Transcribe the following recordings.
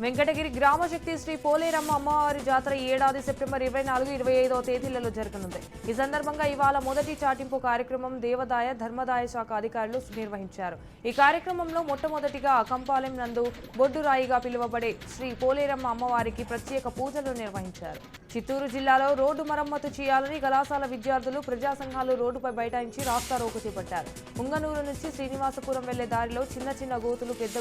వెంకటగిరి గ్రామశక్తి శ్రీ పోలేరమ్మ అమ్మవారి జాతర ఈ ఏడాది సెప్టెంబర్ 24, 25వ తేదీలలో జరగనుంది. ఈ సందర్భంగా ఇవాళ మొదటి చాటింపు కార్యక్రమం దేవాదాయ ధర్మదాయ శాఖ అధికారులు నిర్వహించారు. ఈ కార్యక్రమంలో మొట్టమొదటిగా కంపాలెం నందు బొడ్డురాయిగా పిలువబడే శ్రీ పోలేరమ్మ అమ్మవారికి ప్రత్యేక పూజలు నిర్వహించారు. చిత్తూరు జిల్లాలో రోడ్డు మరమ్మతు చేయాలని కళాశాల విద్యార్థులు ప్రజా సంఘాలు రోడ్డుపై బైఠాయించి రాస్తారోకో చేపట్టారు. ముంగనూరు నుంచి శ్రీనివాసపురం వెళ్లే దారిలో చిన్న చిన్న గోతులు పెద్ద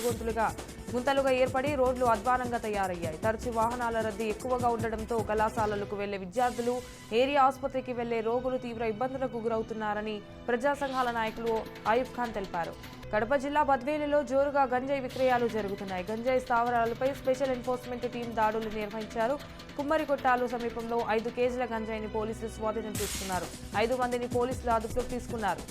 గుంతలుగా ఏర్పడి రోడ్లు అధ్వానంగా తయారయ్యాయి. తరచు వాహనాల రద్దీ ఎక్కువగా ఉండడంతో కళాశాలలకు వెళ్లే విద్యార్థులు, ఏరియా ఆసుపత్రికి వెళ్లే రోగులు తీవ్ర ఇబ్బందులకు గురవుతున్నారని ప్రజా సంఘాల నాయకులు ఆయుబ్ ఖాన్ తెలిపారు. కడప జిల్లా బద్వేలులో జోరుగా గంజాయి విక్రయాలు జరుగుతున్నాయి. గంజాయి స్థావరాలపై స్పెషల్ ఎన్ఫోర్స్మెంట్ టీం దాడులు నిర్వహించారు. కుమ్మరికొట్టాలు సమీపంలో 5 కేజీల గంజాయిని పోలీసులు స్వాధీనం చేసుకున్నారు. 5 మందిని పోలీసులు అదుపులోకి తీసుకున్నారు.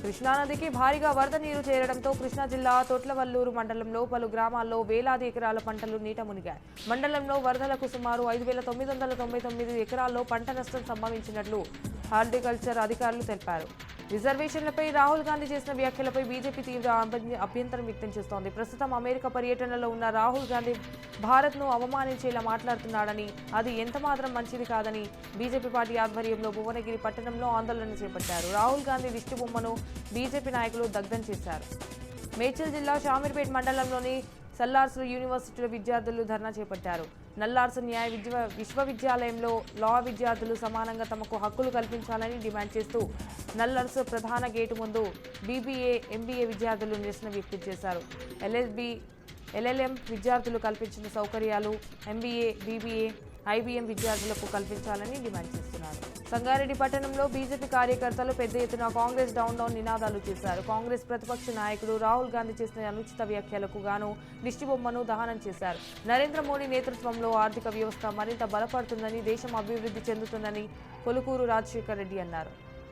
కృష్ణానదికి భారీగా వరద నీరు చేరడంతో కృష్ణా జిల్లా తొట్లవల్లూరు మండలంలో పలు గ్రామాల్లో వేలాది ఎకరాల పంటలు నీట మునిగాయి. మండలంలో వరదలకు సుమారు 5,999 ఎకరాల్లో పంట నష్టం సంభవించినట్లు హార్టికల్చర్ అధికారులు తెలిపారు. రిజర్వేషన్లపై రాహుల్ గాంధీ చేసిన వ్యాఖ్యలపై బీజేపీ తీవ్ర అభ్యంతరం వ్యక్తం చేస్తోంది. ప్రస్తుతం అమెరికా పర్యటనలో ఉన్న రాహుల్ గాంధీ భారత్ను అవమానించేలా మాట్లాడుతున్నాడని, అది ఎంతమాత్రం మంచిది కాదని బీజేపీ పార్టీ ఆధ్వర్యంలో భువనగిరి పట్టణంలో ఆందోళన చేపట్టారు. రాహుల్ గాంధీ దిష్టిబొమ్మను బీజేపీ నాయకులు దగ్ధం చేశారు. మేడ్చల్ జిల్లా షామీర్పేట్ మండలంలోని సల్లార్సు యూనివర్సిటీలో విద్యార్థులు ధర్నా చేపట్టారు. నల్లార్సు న్యాయ విశ్వవిద్యాలయంలో లా విద్యార్థులు సమానంగా తమకు హక్కులు కల్పించాలని డిమాండ్ చేస్తూ నల్లార్సు ప్రధాన గేటు ముందు బీబీఏ, ఎంబీఏ విద్యార్థులు నిరసన వ్యక్తం చేశారు. ఎల్ఎల్ఎం విద్యార్థులు కల్పించిన సౌకర్యాలు ఎంబీఏ, బీబీఏ, ఐబీఎం విద్యార్థులకు కల్పించాలని డిమాండ్ చేస్తున్నారు. సంగారెడ్డి పట్టణంలో బీజేపీ కార్యకర్తలు పెద్ద ఎత్తున కాంగ్రెస్ డౌన్ నినాదాలు చేశారు. కాంగ్రెస్ ప్రతిపక్ష నాయకుడు రాహుల్ గాంధీ చేసిన అనుచిత వ్యాఖ్యలకు గాను దిష్టిబొమ్మను దహనం చేశారు. నరేంద్ర మోడీ నేతృత్వంలో ఆర్థిక వ్యవస్థ మరింత బలపడుతుందని, దేశం అభివృద్ధి చెందుతుందని కొలుకూరు రాజశేఖర్ రెడ్డి అన్నారు.